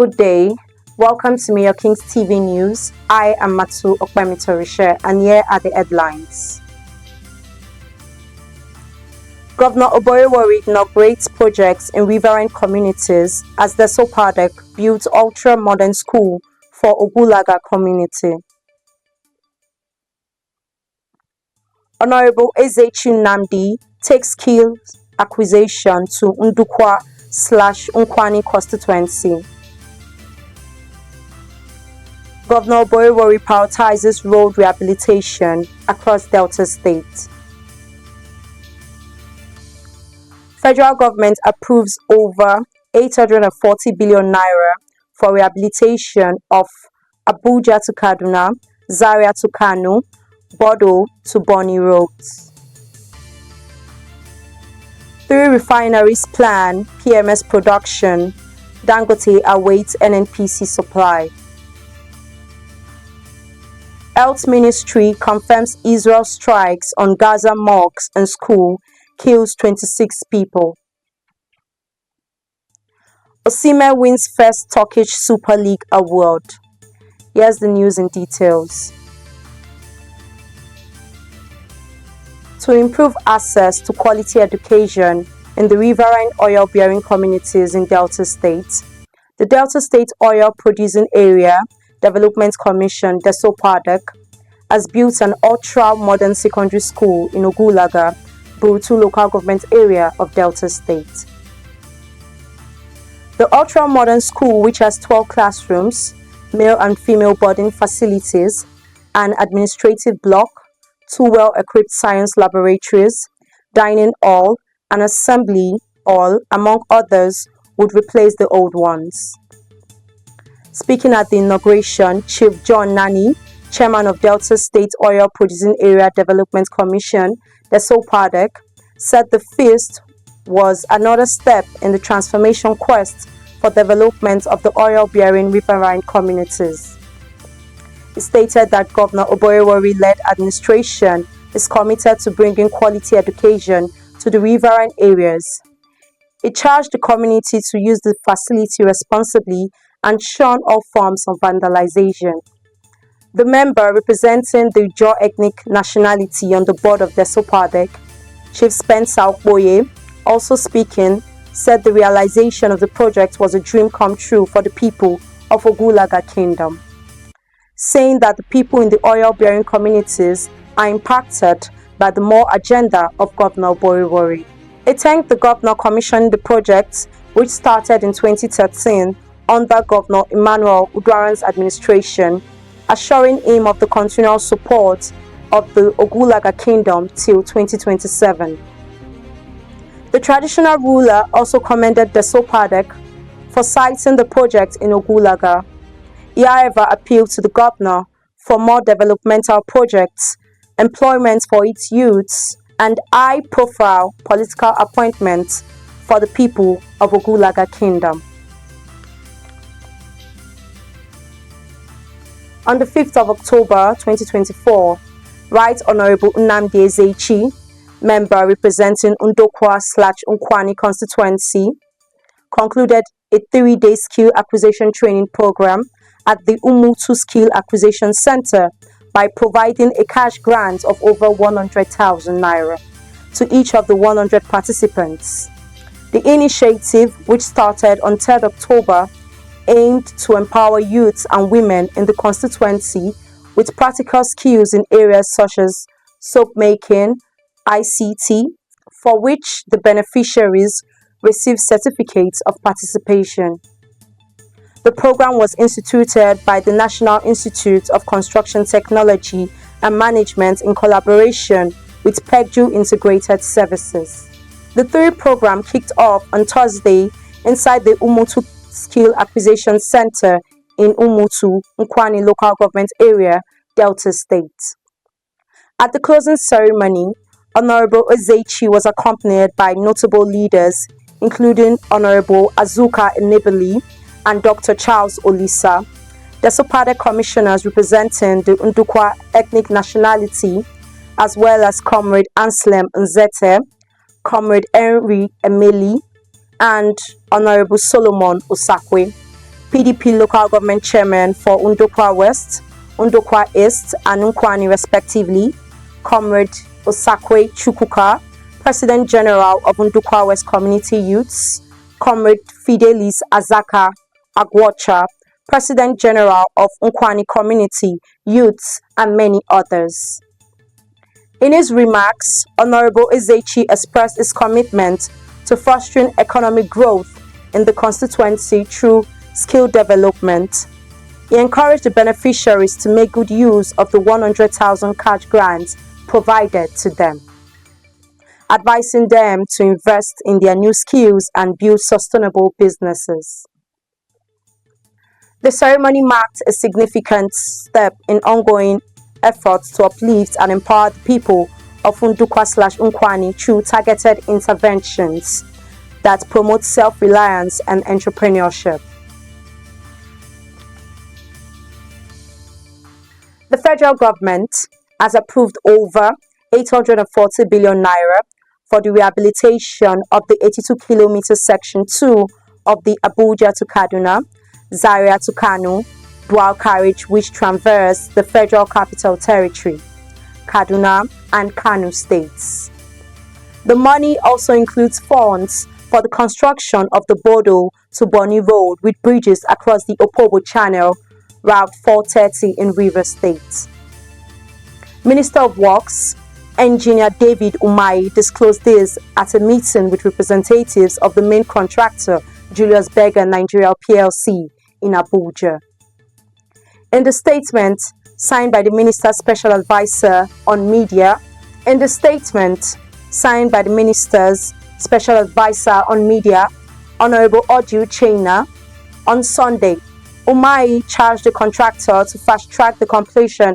Good day. Welcome to Mayorkings TV News. I am Matsu Okpemitorishe, and here are the headlines. Governor Oborewori inaugurates projects in riverine communities as the Sopadek builds ultra-modern school for Ogulaga community. Honorable Ezechi Namdi takes skills acquisition to Ndukwa/Unkwani constituency. Governor Oborewori prioritizes road rehabilitation across Delta State. Federal government approves over 840 billion naira for rehabilitation of Abuja to Kaduna, Zaria to Kano, Bodo to Bonny roads. 3 refineries plan PMS production. Dangote awaits NNPC supply. Health Ministry confirms Israel strikes on Gaza mosques and school kills 26 people. Osimhen wins first Turkish Super League award. Here's the news in details. To improve access to quality education in the riverine oil-bearing communities in Delta State, the Delta State Oil Producing Area Development Commission, the Sopadek, has built an ultra-modern secondary school in Ogulaga, Burutu local government area of Delta State. The ultra-modern school, which has 12 classrooms, male and female boarding facilities, an administrative block, 2 well-equipped science laboratories, dining hall, and assembly hall, among others, would replace the old ones. Speaking at the inauguration, Chief John Nani, Chairman of Delta State Oil Producing Area Development Commission, the Sopadek, said the feast was another step in the transformation quest for development of the oil-bearing riverine communities. He stated that Governor Oborewori-led administration is committed to bringing quality education to the riverine areas. He charged the community to use the facility responsibly and shun all forms of vandalization. The member representing the Ijaw ethnic nationality on the board of the Sopadek, Chief Spencer Okboye, also speaking, said the realization of the project was a dream come true for the people of Ogulaga Kingdom, saying that the people in the oil-bearing communities are impacted by the more agenda of Governor Oborewori. He thanked the governor commissioning the project, which started in 2013 under Governor Emmanuel Udwaran's administration, assuring him of the continual support of the Ogulaga Kingdom till 2027. The traditional ruler also commended the Sopadek for citing the project in Ogulaga. He, however, appealed to the governor for more developmental projects, employment for its youths, and high-profile political appointments for the people of Ogulaga Kingdom. On the 5th of October 2024, Right Honorable Nnamdi Ezechi, member representing Ndokwa/Unkwani constituency, concluded a 3-day skill acquisition training program at the Umutu Skill Acquisition Center by providing a cash grant of over 100,000 naira to each of the 100 participants. The initiative, which started on 3rd October, aimed to empower youths and women in the constituency with practical skills in areas such as soap making, ICT, for which the beneficiaries receive certificates of participation. The program was instituted by the National Institute of Construction Technology and Management in collaboration with PEGJU Integrated Services. The 3rd program kicked off on Thursday inside the Umutu Skill Acquisition Center in Umutu, Unkwani local government area, Delta State. At the closing ceremony, Honorable Ezechi was accompanied by notable leaders, including Honorable Azuka Enebeli and Dr. Charles Olisa, the Sopadek commissioners representing the Ndukwa ethnic nationality, as well as Comrade Anselm Nzete, Comrade Henry Emeli, and Honorable Solomon Osakwe. PDP local government chairman for Ndokwa West, Ndokwa East, and Nkwani respectively, Comrade Osakwe Chukwuka, President General of Ndokwa West Community Youths, Comrade Fidelis Azaka Agwacha, President General of Nkwani Community Youths, and many others. In his remarks, Honorable Ezechi expressed his commitment to fostering economic growth in the constituency through skill development. He encouraged the beneficiaries to make good use of the 100,000 cash grants provided to them, advising them to invest in their new skills and build sustainable businesses. The ceremony marked a significant step in ongoing efforts to uplift and empower the people of Ndukwa/Nkwani through targeted interventions that promote self-reliance and entrepreneurship. The federal government has approved over 840 billion naira for the rehabilitation of the 82-kilometer section 2 of the Abuja to Kaduna, Zaria to Kano dual carriage which traverse the Federal Capital Territory, Kaduna and Kano states. The money also includes funds for the construction of the Bodo to Boni Road with bridges across the Opobo Channel, Route 430 in Rivers State. Minister of Works, Engineer David Umahi, disclosed this at a meeting with representatives of the main contractor, Julius Berger Nigeria PLC, in Abuja. In the statement signed by the Minister's Special Advisor on Media, Honorable Odu Chaina, on Sunday, Umahi charged the contractor to fast-track the completion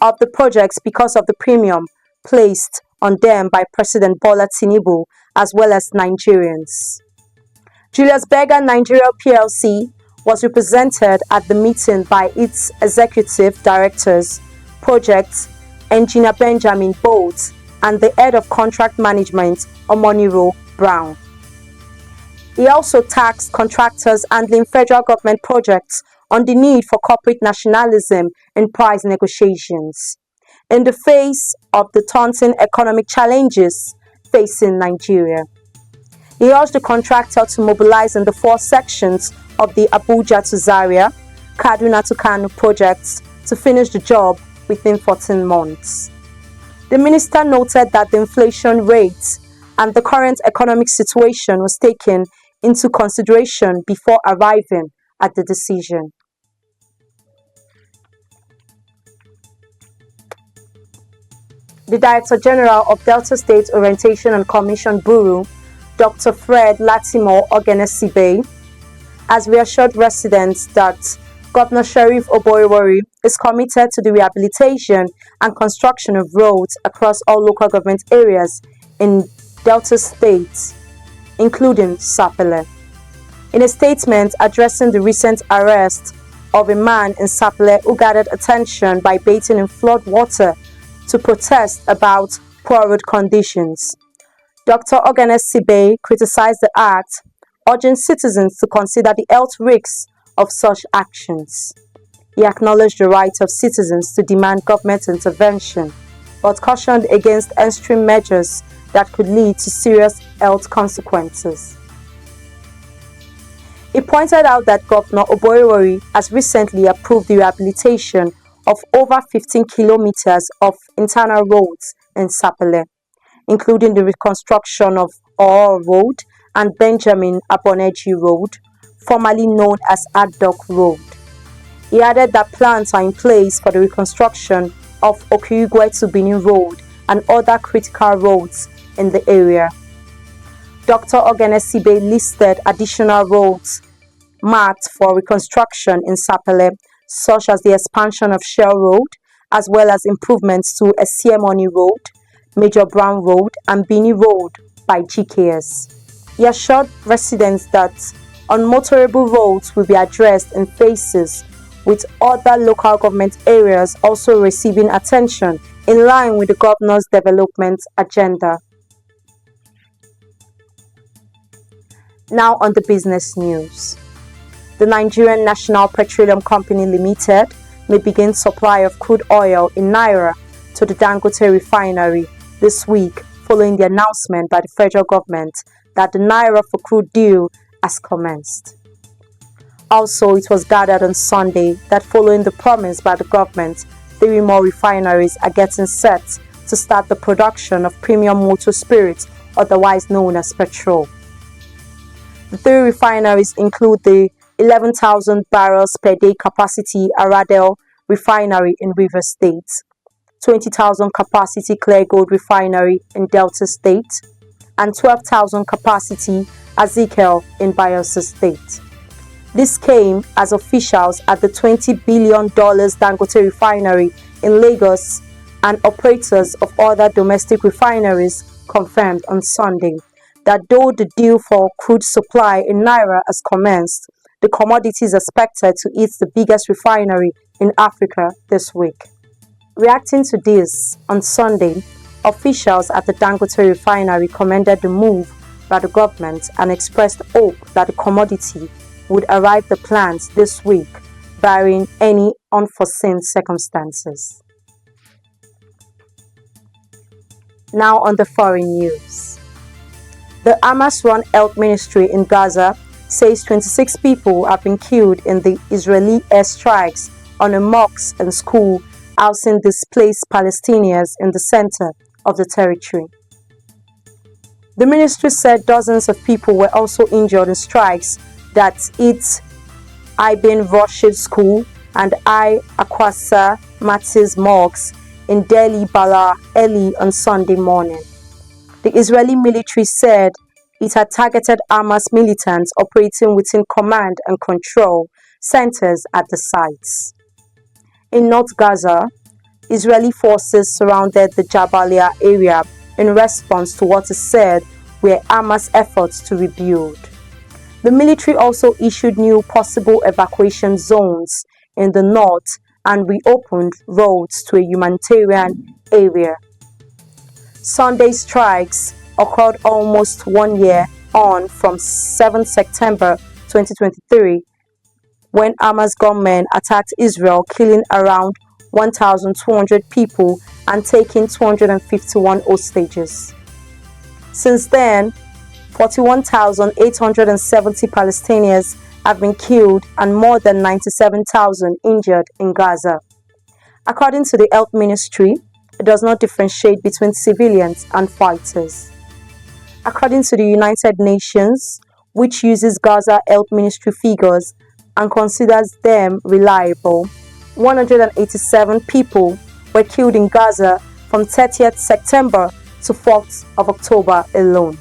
of the projects because of the premium placed on them by President Bola Tinubu as well as Nigerians. Julius Berger Nigeria PLC was represented at the meeting by its executive directors, projects, Engineer Benjamin Bolt, and the head of contract management, Omoniro Brown. He also tasked contractors handling federal government projects on the need for corporate nationalism in price negotiations in the face of the daunting economic challenges facing Nigeria. He urged the contractor to mobilize in the 4 sections of the Abuja to Zaria, Kaduna to Kano projects to finish the job within 14 months. The minister noted that the inflation rate and the current economic situation was taken into consideration before arriving at the decision. The Director General of Delta State Orientation and Commission Bureau, Dr. Fred Latimo Ogenesibe, has reassured residents that Governor Sheriff Oboiwori is committed to the rehabilitation and construction of roads across all local government areas in Delta State, including Sapele. In a statement addressing the recent arrest of a man in Sapele who gathered attention by bathing in flood water to protest about poor road conditions, Dr. Ogenesibe criticized the act, urging citizens to consider the health risks of such actions. He acknowledged the right of citizens to demand government intervention, but cautioned against extreme measures that could lead to serious health consequences. He pointed out that Governor Oboiwori has recently approved the rehabilitation of over 15 kilometers of internal roads in Sapele, including the reconstruction of Oor Road and Benjamin Aboneji Road, formerly known as Addock Road. He added that plans are in place for the reconstruction of Okirigwe to Benin Road and other critical roads in the area. Dr. Ogenesibe listed additional roads marked for reconstruction in Sapele, such as the expansion of Shell Road, as well as improvements to Esiemoni Road, Major Brown Road, and Bini Road by GKS. He assured residents that unmotorable roads will be addressed in phases, with other local government areas also receiving attention in line with the governor's development agenda. Now on the business news. the Nigerian National Petroleum Company Limited may begin supply of crude oil in Naira to the Dangote refinery this week, following the announcement by the federal government that the Naira for crude deal has commenced. Also, it was gathered on Sunday that following the promise by the government, 3 more refineries are getting set to start the production of premium motor spirits, otherwise known as petrol. The 3 refineries include the 11,000 barrels per day capacity Aradel refinery in Rivers State, 20,000 capacity Clear Gold refinery in Delta State, and 12,000 capacity Ezekiel in Bayelsa State. This came as officials at the $20 billion Dangote refinery in Lagos and operators of other domestic refineries confirmed on Sunday that though the deal for crude supply in Naira has commenced, the commodity is expected to hit the biggest refinery in Africa this week. Reacting to this, on Sunday, officials at the Dangote refinery commended the move by the government and expressed hope that the commodity would arrive the plant this week, barring any unforeseen circumstances. Now on the foreign news. The Hamas-run health ministry in Gaza says 26 people have been killed in the Israeli airstrikes on a mosque and school housing displaced Palestinians in the center of the territory. The ministry said dozens of people were also injured in strikes that hit Ibn Rashid School and Aqsa Matiz mosques in Delhi Bala early on Sunday morning. The Israeli military said it had targeted Hamas militants operating within command and control centers at the sites. In North Gaza, Israeli forces surrounded the Jabalia area in response to what is said were Hamas efforts to rebuild. The military also issued new possible evacuation zones in the north and reopened roads to a humanitarian area. Sunday's strikes occurred almost 1 year on from 7 September 2023 when Hamas gunmen attacked Israel, killing around 1,200 people and taking 251 hostages. Since then, 41,870 Palestinians have been killed and more than 97,000 injured in Gaza. According to the health ministry, it does not differentiate between civilians and fighters. According to the United Nations, which uses Gaza health ministry figures and considers them reliable, 187 people were killed in Gaza from 30th September to 4th of October alone.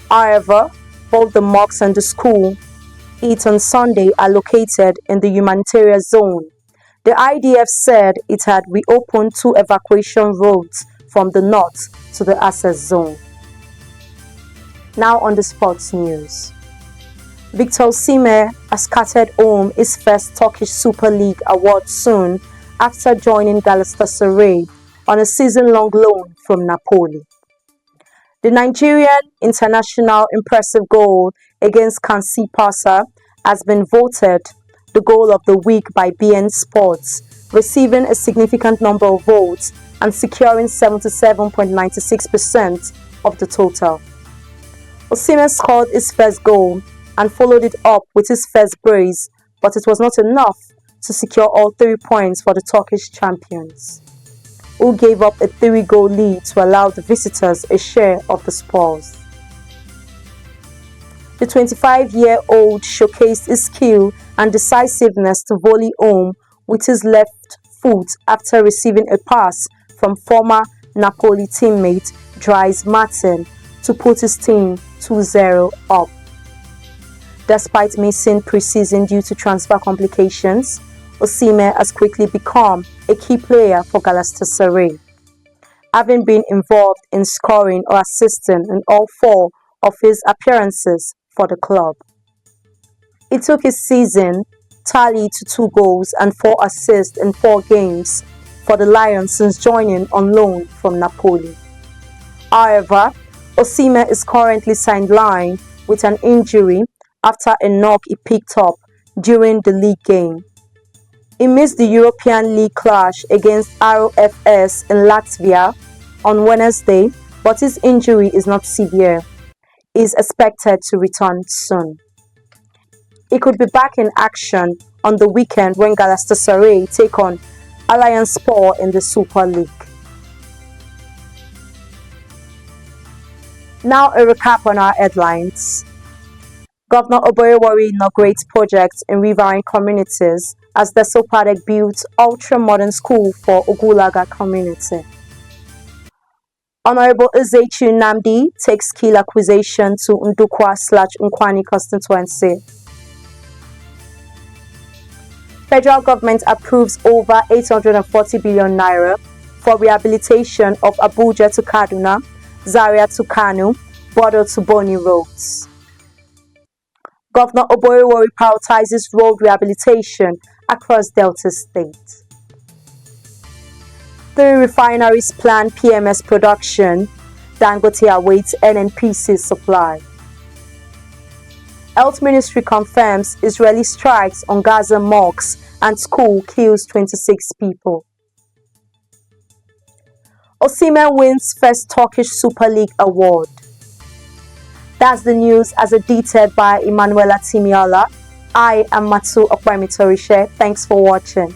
However, both the mosques and the school hit on Sunday are located in the humanitarian zone. The IDF said it had reopened 2 evacuation roads from the north to the access zone. Now on the sports news. Victor Osimhen has scattered home his first Turkish Super League award soon after joining Galatasaray on a season-long loan from Napoli. The Nigerian international impressive goal against Kansi Pasa has been voted the goal of the week by BN Sports, receiving a significant number of votes and securing 77.96% of the total. Osimhen scored his first goal and followed it up with his first brace, but it was not enough to secure all 3 points for the Turkish champions, who gave up a 3-goal lead to allow the visitors a share of the spoils. The 25-year-old showcased his skill and decisiveness to volley home with his left foot after receiving a pass from former Napoli teammate Dries Martin to put his team 2-0 up. Despite missing pre-season due to transfer complications, Osimhen has quickly become a key player for Galatasaray, having been involved in scoring or assisting in all 4 of his appearances for the club. He took his season tally to 2 goals and 4 assists in 4 games for the Lions since joining on loan from Napoli. However, Osimhen is currently sidelined with an injury after a knock he picked up during the league game. He missed the European League clash against RFS in Latvia on Wednesday, but his injury is not severe. He is expected to return soon. He could be back in action on the weekend when Galatasaray take on Alanyaspor in the Super League. Now a recap on our headlines. Governor Oboyewori inaugurates projects in riverine communities as the Sopadek builds ultra-modern school for Ogulaga community. Honorable Ezechi Namdi takes skill acquisition to Ndukwa/Nkwani constituency. Federal government approves over 840 billion naira for rehabilitation of Abuja to Kaduna, Zaria to Kano, Bodo to Boni roads. Governor Oboyewori prioritizes road rehabilitation across Delta State. 3 refineries plan PMS production. Dangote awaits NNPC supply. Health Ministry confirms Israeli strikes on Gaza mosques and school kills 26 people. Osimhen wins first Turkish Super League award. That's the news as edited by Emanuela Timiola. I am Matsu Okwaimitorishe. Thanks for watching.